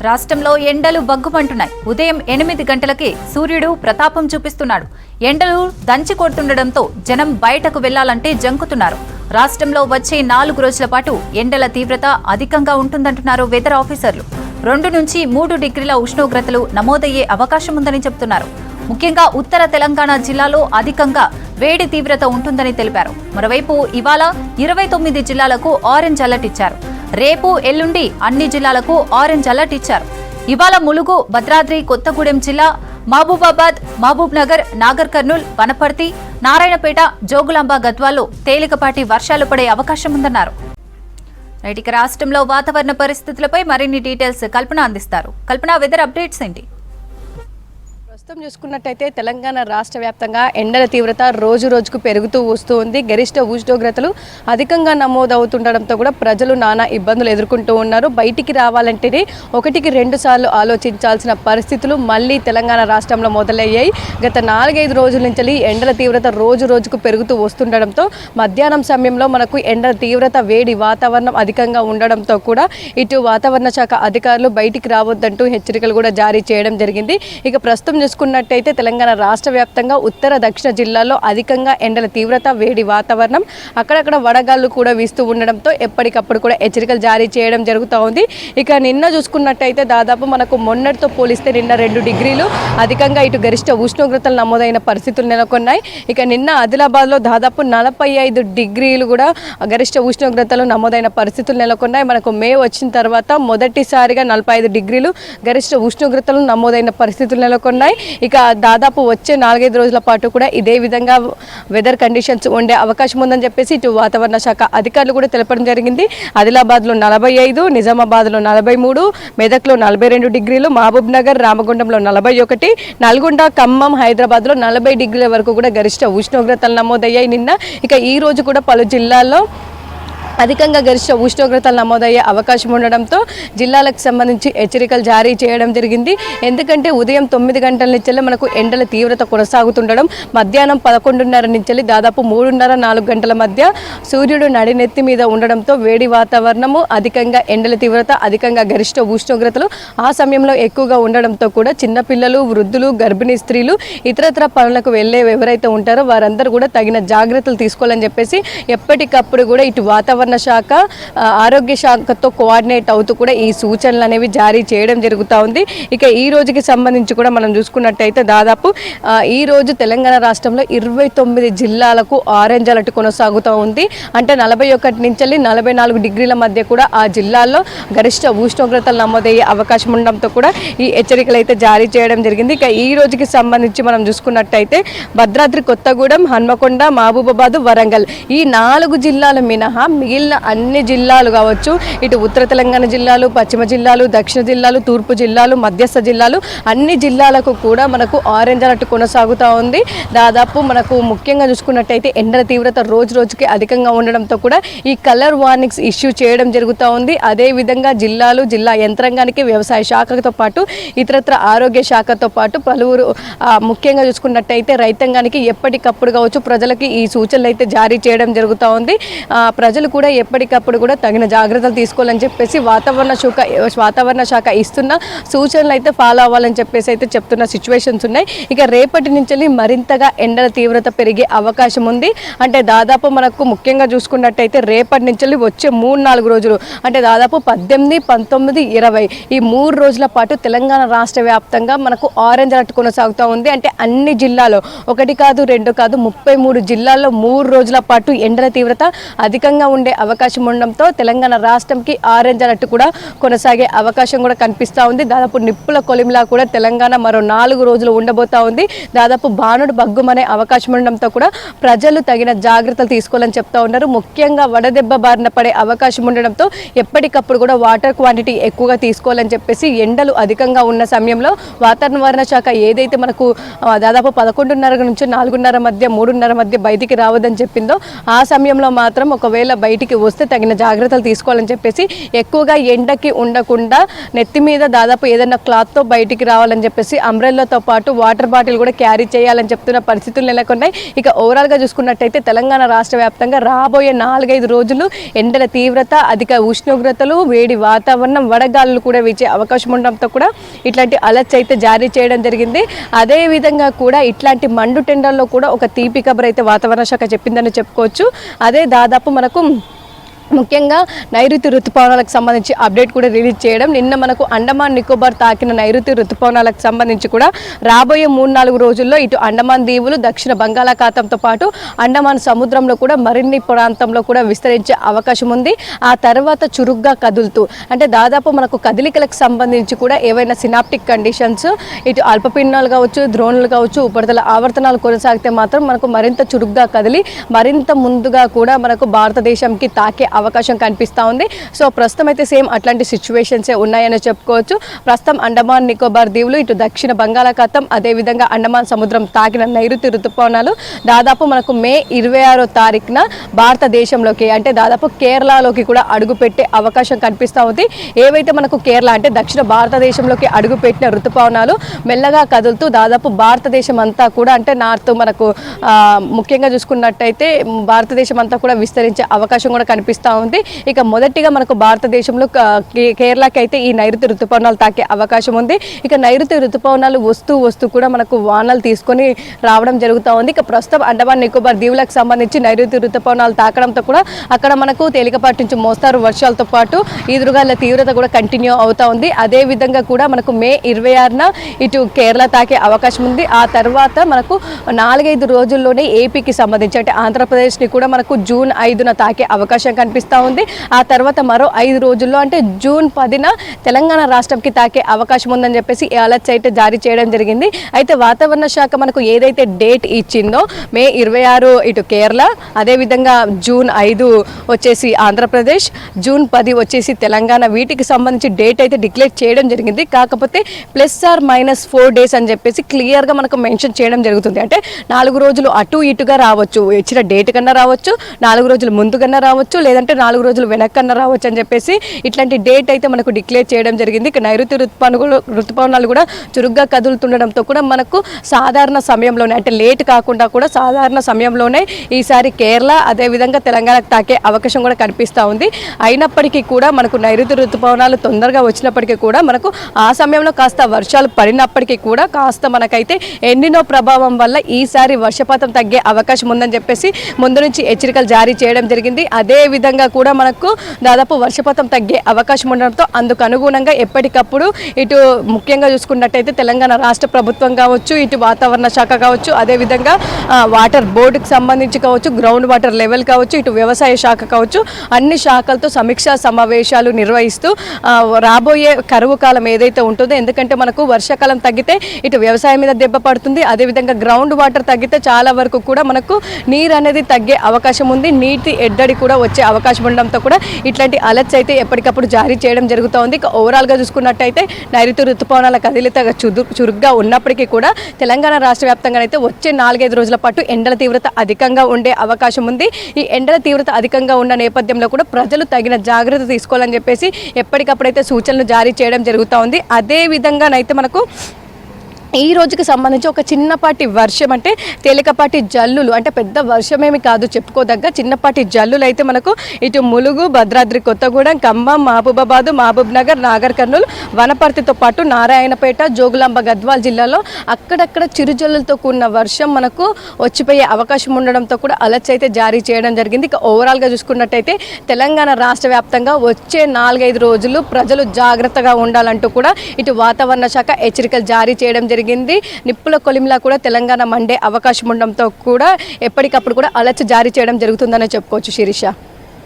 రాష్ట్రంలో ఎండలు బగ్గుమంటున్నాయి. ఉదయం 8 గంటలకే సూర్యుడు ప్రతాపం చూపిస్తున్నాడు. ఎండలు దంచి కొడుతుండటంతో జనం బయటకు వెళ్లాలంటే జంకుతున్నారు. రాష్ట్రంలో వచ్చే 4 రోజుల పాటు ఎండల తీవ్రత అధికంగా ఉంటుందంటున్నారు వెదర్ ఆఫీసర్లు. 2 నుంచి 3 డిగ్రీల ఉష్ణోగ్రతలు నమోదయ్యే అవకాశం ఉందని చెబుతున్నారు. ముఖ్యంగా ఉత్తర తెలంగాణ జిల్లాలో అధికంగా వేడి తీవ్రత ఉంటుందని తెలిపారు. మరోవైపు ఇవాళ 29 జిల్లాలకు ఆరెంజ్ అలర్ట్ ఇచ్చారు. రేపు ఎల్లుండి అన్ని జిల్లాలకు ఆరెంజ్ అలర్ట్ ఇచ్చారు. ఇవాళ ములుగు, భద్రాద్రి కొత్తగూడెం జిల్లా, మహబూబాబాద్, మహబూబ్ నగర్, నాగర్ కర్నూల్, వనపర్తి, నారాయణపేట, జోగులాంబ, గద్వాల్లో తేలికపాటి వర్షాలు పడే అవకాశం ఉందన్నారు. ఇక రాష్ట్రంలో వాతావరణ పరిస్థితులపై మరిన్ని డీటెయిల్స్ కల్పన అందిస్తారు. కల్పన, వెదర్ అప్డేట్స్ ఏంటి? ప్రస్తుతం చూసుకున్నట్టయితే తెలంగాణ రాష్ట్ర వ్యాప్తంగా ఎండల తీవ్రత రోజు రోజుకు పెరుగుతూ వస్తూ ఉంది. గరిష్ట ఉష్ణోగ్రతలు అధికంగా నమోదవుతుండడంతో కూడా ప్రజలు నానా ఇబ్బందులు ఎదుర్కొంటూ ఉన్నారు. బయటికి రావాలంటేనే 1-2 సార్లు ఆలోచించాల్సిన పరిస్థితులు మళ్ళీ తెలంగాణ రాష్ట్రంలో మొదలయ్యాయి. గత 4-5 రోజుల నుంచి ఎండల తీవ్రత రోజు రోజుకు పెరుగుతూ వస్తుండడంతో మధ్యాహ్నం సమయంలో మనకు ఎండల తీవ్రత, వేడి వాతావరణం అధికంగా ఉండడంతో కూడా ఇటు వాతావరణ శాఖ అధికారులు బయటికి రావద్దంటూ హెచ్చరికలు కూడా జారీ చేయడం జరిగింది. ఇక ప్రస్తుతం చూసుకున్నట్టయితే తెలంగాణ రాష్ట్ర వ్యాప్తంగా ఉత్తర, దక్షిణ జిల్లాల్లో అధికంగా ఎండల తీవ్రత, వేడి వాతావరణం, అక్కడక్కడ వడగాళ్లు కూడా వీస్తూ ఉండడంతో ఎప్పటికప్పుడు కూడా హెచ్చరికలు జారీ చేయడం జరుగుతూ ఉంది. ఇక నిన్న చూసుకున్నట్టయితే దాదాపు మనకు మొన్నటితో పోలిస్తే నిన్న 2 డిగ్రీలు అధికంగా ఇటు గరిష్ట ఉష్ణోగ్రతలు నమోదైన పరిస్థితులు నెలకొన్నాయి. ఇక నిన్న ఆదిలాబాద్లో దాదాపు 45 డిగ్రీలు కూడా గరిష్ట ఉష్ణోగ్రతలు నమోదైన పరిస్థితులు నెలకొన్నాయి. మనకు మే వచ్చిన తర్వాత మొదటిసారిగా 45 డిగ్రీలు గరిష్ట ఉష్ణోగ్రతలు నమోదైన పరిస్థితులు నెలకొన్నాయి. ఇక దాదాపు వచ్చే 4-5 రోజుల పాటు కూడా ఇదే విధంగా వెదర్ కండిషన్స్ ఉండే అవకాశం ఉందని చెప్పేసి ఇటు వాతావరణ శాఖ అధికారులు కూడా తెలపడం జరిగింది. ఆదిలాబాద్లో 45, నిజామాబాద్లో 43, మెదక్లో 42 డిగ్రీలు, మహబూబ్ నగర్, రామగుండంలో 41, నల్గొండ, ఖమ్మం, హైదరాబాద్లో 40 డిగ్రీల వరకు కూడా గరిష్ట ఉష్ణోగ్రతలు నమోదయ్యాయి నిన్న. ఇక ఈ రోజు కూడా పలు జిల్లాల్లో అధికంగా గరిష్ట ఉష్ణోగ్రతలు నమోదయ్యే అవకాశం ఉండడంతో జిల్లాలకు సంబంధించి హెచ్చరికలు జారీ చేయడం జరిగింది. ఎందుకంటే ఉదయం 9 గంటల నుంచి మనకు ఎండల తీవ్రత కొనసాగుతుండడం, మధ్యాహ్నం 11:30 నుంచి దాదాపు 3:30-4 గంటల మధ్య సూర్యుడు నడినెత్తి మీద ఉండడంతో వేడి వాతావరణము, అధికంగా ఎండల తీవ్రత, అధికంగా గరిష్ట ఉష్ణోగ్రతలు ఆ సమయంలో ఎక్కువగా ఉండడంతో కూడా చిన్నపిల్లలు, వృద్ధులు, గర్భిణీ స్త్రీలు, ఇతరత్ర పనులకు వెళ్ళే ఎవరైతే ఉంటారో వారందరూ కూడా తగిన జాగ్రత్తలు తీసుకోవాలని చెప్పేసి ఎప్పటికప్పుడు కూడా ఇటు వాతావరణ శాఖ, ఆరోగ్య శాఖతో కోఆర్డినేట్ అవుతూ కూడా ఈ సూచనలు అనేవి జారీ చేయడం జరుగుతూ ఉంది. ఇక ఈ రోజుకి సంబంధించి కూడా మనం చూసుకున్నట్టయితే దాదాపు ఈ రోజు తెలంగాణ రాష్ట్రంలో 29 జిల్లాలకు ఆరెంజ్ అలర్ట్ కొనసాగుతూ ఉంది. అంటే 41 నుంచి 44 డిగ్రీల మధ్య కూడా ఆ జిల్లాల్లో గరిష్ట ఉష్ణోగ్రతలు నమోదయ్యే అవకాశం ఉండడంతో కూడా ఈ హెచ్చరికలు అయితే జారీ చేయడం జరిగింది. ఇక ఈ రోజుకి సంబంధించి మనం చూసుకున్నట్టయితే భద్రాద్రి కొత్తగూడెం, హన్మకొండ, మహబూబాబాద్, వరంగల్ ఈ 4 జిల్లాల మినహా మిగిలిన అన్ని జిల్లాలు కావచ్చు, ఇటు ఉత్తర తెలంగాణ జిల్లాలు, పశ్చిమ జిల్లాలు, దక్షిణ జిల్లాలు, తూర్పు జిల్లాలు, మధ్యస్థ జిల్లాలు అన్ని జిల్లాలకు కూడా మనకు ఆరెంజ్ అలర్ట్ కొనసాగుతూ ఉంది. దాదాపు మనకు ముఖ్యంగా చూసుకున్నట్టయితే ఎండల తీవ్రత రోజు రోజుకి అధికంగా ఉండడంతో కూడా ఈ కలర్ వార్నింగ్స్ ఇష్యూ చేయడం జరుగుతూ ఉంది. అదేవిధంగా జిల్లాలు, జిల్లా యంత్రాంగానికి, వ్యవసాయ శాఖతో పాటు ఇతరత్ర ఆరోగ్య శాఖతో పాటు పలువురు ముఖ్యంగా చూసుకున్నట్టయితే రైతాంగానికి ఎప్పటికప్పుడు కావచ్చు ప్రజలకి ఈ సూచనలు అయితే జారీ చేయడం జరుగుతూ ఉంది. ప్రజలు కూడా ఎప్పటికప్పుడు కూడా తగిన జాగ్రత్తలు తీసుకోవాలని చెప్పేసి వాతావరణ శాఖ ఇస్తున్న సూచనలు అయితే ఫాలో అవ్వాలని చెప్పేసి అయితే చెప్తున్న సిచ్యువేషన్స్ ఉన్నాయి. ఇక రేపటి నుంచి మరింతగా ఎండల తీవ్రత పెరిగే అవకాశం ఉంది. అంటే దాదాపు మనకు ముఖ్యంగా చూసుకున్నట్టయితే రేపటి నుంచి వచ్చే 3-4 రోజులు అంటే దాదాపు 18, 19, 20 ఈ 3 రోజుల పాటు తెలంగాణ రాష్ట్ర వ్యాప్తంగా మనకు ఆరెంజ్ అలర్ట్ కొనసాగుతూ ఉంది. అంటే అన్ని జిల్లాలో 1 కాదు 2 కాదు 33 జిల్లాల్లో 3 రోజుల పాటు ఎండల తీవ్రత అధికంగా ఉండే అవకాశం ఉండడంతో తెలంగాణ రాష్ట్రంకి ఆరెంజ్ అలర్ట్ కూడా కొనసాగే అవకాశం కూడా కనిపిస్తూ ఉంది. దాదాపు నిప్పుల కొలిమిలా కూడా తెలంగాణ మరో 4 రోజులు ఉండబోతా ఉంది. దాదాపు బాణుడు బగ్గుమనే అవకాశం ఉండడంతో కూడా ప్రజలు తగిన జాగ్రత్తలు తీసుకోవాలని చెప్తా ఉన్నారు. ముఖ్యంగా వడదెబ్బ బారిన పడే అవకాశం ఉండడంతో ఎప్పటికప్పుడు కూడా వాటర్ క్వాంటిటీ ఎక్కువగా తీసుకోవాలని చెప్పేసి ఎండలు అధికంగా ఉన్న సమయంలో వాతావరణ శాఖ ఏదైతే మనకు దాదాపు 11:30 నుంచి 4:30 మధ్య 3:30 మధ్య బయటికి రావద్దని చెప్పిందో ఆ సమయంలో మాత్రం ఒకవేళ బయట బయటికి వస్తే తగిన జాగ్రత్తలు తీసుకోవాలని చెప్పేసి, ఎక్కువగా ఎండకి ఉండకుండా నెత్తి మీద దాదాపు ఏదైనా క్లాత్తో బయటికి రావాలని చెప్పేసి అంబ్రెల్లాతో పాటు వాటర్ బాటిల్ కూడా క్యారీ చేయాలని చెప్తున్న పరిస్థితులు నెలకొన్నాయి. ఇక ఓవరాల్గా చూసుకున్నట్టయితే తెలంగాణ రాష్ట్ర వ్యాప్తంగా రాబోయే 4-5 రోజులు ఎండల తీవ్రత, అధిక ఉష్ణోగ్రతలు, వేడి వాతావరణం, వడగాలులు కూడా వీచే అవకాశం ఉండడంతో కూడా ఇట్లాంటి అలర్ట్స్ అయితే జారీ చేయడం జరిగింది. అదే విధంగా కూడా ఇట్లాంటి మండు టెండర్లో కూడా ఒక తీపి కబర్ అయితే వాతావరణ శాఖ చెప్పిందని చెప్పుకోవచ్చు. అదే దాదాపు మనకు ముఖ్యంగా నైరుతి ఋతుపవనాలకు సంబంధించి అప్డేట్ కూడా రిలీజ్ చేయడం. నిన్న మనకు అండమాన్ నికోబార్ తాకిన నైరుతి ఋతుపవనాలకు సంబంధించి కూడా రాబోయే 3-4 రోజుల్లో ఇటు అండమాన్ దీవులు, దక్షిణ బంగాళాఖాతంతో పాటు అండమాన్ సముద్రంలో కూడా మరిన్ని ప్రాంతంలో కూడా విస్తరించే అవకాశం ఉంది. ఆ తర్వాత చురుగ్గా కదులుతూ, అంటే దాదాపు మనకు కదలికలకు సంబంధించి కూడా ఏవైనా సినాప్టిక్ కండిషన్స్, ఇటు అల్పపీడనాలు కావచ్చు, ద్రోణులు కావచ్చు, ఉపరితల ఆవర్తనాలు కొనసాగితే మాత్రం మనకు మరింత చురుగ్గా కదిలి మరింత ముందుగా కూడా మనకు భారతదేశంకి తాకే అవకాశం కనిపిస్తూ ఉంది. సో ప్రస్తుతం అయితే సేమ్ అట్లాంటి సిచ్యువేషన్సే ఉన్నాయని చెప్పుకోవచ్చు. ప్రస్తుతం అండమాన్ నికోబార్ దీవులు, ఇటు దక్షిణ బంగాళాఖాతం, అదేవిధంగా అండమాన్ సముద్రం తాకిన నైరుతి ఋతుపవనాలు దాదాపు మనకు మే 26వ తారీఖున భారతదేశంలోకి, అంటే దాదాపు కేరళలోకి కూడా అడుగుపెట్టే అవకాశం కనిపిస్తూ ఉంది. ఏవైతే మనకు కేరళ అంటే దక్షిణ భారతదేశంలోకి అడుగుపెట్టిన ఋతుపవనాలు మెల్లగా కదులుతూ దాదాపు భారతదేశం అంతా కూడా, అంటే నార్త్ మనకు ముఖ్యంగా చూసుకున్నట్టయితే భారతదేశం అంతా కూడా విస్తరించే అవకాశం కూడా కనిపిస్తూ ఉంది. ఇక మొదటిగా మనకు భారతదేశంలో కేరళకి అయితే ఈ నైరుతి ఋతుపవనాలు తాకే అవకాశం ఉంది. ఇక నైరుతి ఋతుపవనాలు వస్తూ కూడా మనకు వానలు తీసుకొని రావడం జరుగుతూ ఉంది. ఇక ప్రస్తుతం అండమాన్ నికోబార్ దీవులకు సంబంధించి నైరుతి ఋతుపవనాలు తాకడంతో కూడా అక్కడ మనకు తేలికపాటి నుంచి మోస్తారు వర్షాలతో పాటు ఈదురుగాల తీవ్రత కూడా కంటిన్యూ అవుతా ఉంది. అదే విధంగా కూడా మనకు మే 26న ఇటు కేరళ తాకే అవకాశం ఉంది. ఆ తర్వాత మనకు 4-5 రోజుల్లోనే ఏపీకి సంబంధించి, అంటే ఆంధ్రప్రదేశ్ని కూడా మనకు జూన్ 5న తాకే అవకాశం కనిపిస్తూ ఉంది. ఆ తర్వాత మరో 5 రోజుల్లో, అంటే జూన్ 10న తెలంగాణ రాష్ట్రంకి తాకే అవకాశం ఉందని చెప్పేసి ఈ అలర్ట్స్ అయితే జారీ చేయడం జరిగింది. అయితే వాతావరణ శాఖ మనకు ఏదైతే డేట్ ఇచ్చిందో మే 26 ఇటు కేరళ, అదేవిధంగా జూన్ 5 వచ్చేసి ఆంధ్రప్రదేశ్, జూన్ 10 వచ్చేసి తెలంగాణ, వీటికి సంబంధించి డేట్ అయితే డిక్లేర్ చేయడం జరిగింది. కాకపోతే +or-4 డేస్ అని చెప్పేసి క్లియర్గా మనకు మెన్షన్ చేయడం జరుగుతుంది. అంటే 4 రోజులు అటు ఇటుగా రావచ్చు, ఇచ్చిన డేట్ కన్నా రావచ్చు, 4 రోజులు ముందు కన్నా రావచ్చు, లేదంటే 4 రోజులు వెనక్కన్నా రావచ్చు అని చెప్పేసి ఇట్లాంటి డేట్ అయితే మనకు డిక్లేర్ చేయడం జరిగింది. ఇక నైరుతి ఋతుపవనాలు కూడా చురుగ్గా కదులుతుండడంతో కూడా మనకు సాధారణ సమయంలోనే, అంటే లేట్ కాకుండా కూడా సాధారణ సమయంలోనే ఈసారి కేరళ అదేవిధంగా తెలంగాణకు తాకే అవకాశం కూడా కనిపిస్తూ ఉంది. అయినప్పటికీ కూడా మనకు నైరుతి ఋతుపవనాలు తొందరగా వచ్చినప్పటికీ కూడా మనకు ఆ సమయంలో కాస్త వర్షాలు పడినప్పటికీ కూడా కాస్త మనకైతే ఎన్నినో ప్రభావం వల్ల ఈసారి వర్షపాతం తగ్గే అవకాశం ఉందని చెప్పేసి ముందు నుంచి హెచ్చరికలు జారీ చేయడం జరిగింది. అదే విధంగా కూడా మనకు దాదాపు వర్షపాతం తగ్గే అవకాశం ఉండడంతో అందుకు అనుగుణంగా ఎప్పటికప్పుడు ఇటు ముఖ్యంగా చూసుకున్నట్టయితే తెలంగాణ రాష్ట్ర ప్రభుత్వం కావచ్చు, ఇటు వాతావరణ శాఖ కావచ్చు, అదేవిధంగా వాటర్ బోర్డుకి సంబంధించి కావచ్చు, గ్రౌండ్ వాటర్ లెవెల్ కావచ్చు, ఇటు వ్యవసాయ శాఖ కావచ్చు, అన్ని శాఖలతో సమీక్షా సమావేశాలు నిర్వహిస్తూ రాబోయే కరువు కాలం ఏదైతే ఉంటుందో, ఎందుకంటే మనకు వర్షాకాలం తగ్గితే ఇటు వ్యవసాయం మీద దెబ్బ పడుతుంది, అదేవిధంగా గ్రౌండ్ వాటర్ తగ్గితే చాలా వరకు కూడా మనకు నీరు అనేది తగ్గే అవకాశం ఉంది, నీటి ఎద్దడి కూడా వచ్చే అవకాశం ఉండడంతో కూడా ఇట్లాంటి అలర్ట్స్ అయితే ఎప్పటికప్పుడు జారీ చేయడం జరుగుతోంది. ఇక ఓవరాల్గా చూసుకున్నట్టయితే నైరుతి ఋతుపవనాల కదిలిత చురుగ్గా ఉన్నప్పటికీ కూడా తెలంగాణ రాష్ట్ర వ్యాప్తంగా అయితే వచ్చే 4-5 రోజుల పాటు ఎండల తీవ్రత అధికంగా ఉండే అవకాశం ఉంది. ఈ ఎండల తీవ్రత అధికంగా ఉన్న నేపథ్యంలో కూడా ప్రజలు తగిన జాగ్రత్త తీసుకోవాలని చెప్పేసి ఎప్పటికప్పుడైతే సూచనలు జారీ చేయడం జరుగుతూ ఉంది. అదే విధంగానైతే మనకు ఈ రోజుకి సంబంధించి ఒక చిన్నపాటి వర్షం, అంటే తేలికపాటి జల్లులు, అంటే పెద్ద వర్షమేమి కాదు చెప్పుకోదగ్గ చిన్నపాటి జల్లులు అయితే మనకు ఇటు ములుగు, భద్రాద్రి కొత్తగూడెం, ఖమ్మం, మహబూబాబాద్, మహబూబ్ నగర్, నాగర్ కర్నూలు, వనపర్తితో పాటు నారాయణపేట, జోగులాంబ, గద్వాల్ జిల్లాలో అక్కడక్కడ చిరుజల్లులతో కూడిన వర్షం మనకు వచ్చిపోయే అవకాశం ఉండడంతో కూడా అలర్ట్స్ అయితే జారీ చేయడం జరిగింది. ఇక ఓవరాల్గా చూసుకున్నట్టయితే తెలంగాణ రాష్ట్ర వ్యాప్తంగా వచ్చే 4-5 రోజులు ప్రజలు జాగ్రత్తగా ఉండాలంటూ కూడా ఇటు వాతావరణ శాఖ హెచ్చరికలు జారీ చేయడం జరిగింది. నిప్పుల కొలిమిలా కూడా తెలంగాణ మండే అవకాశం ఉండడంతో కూడా ఎప్పటికప్పుడు కూడా అలర్ట్ జారీ చేయడం జరుగుతుందని చెప్పుకోవచ్చు శిరీష.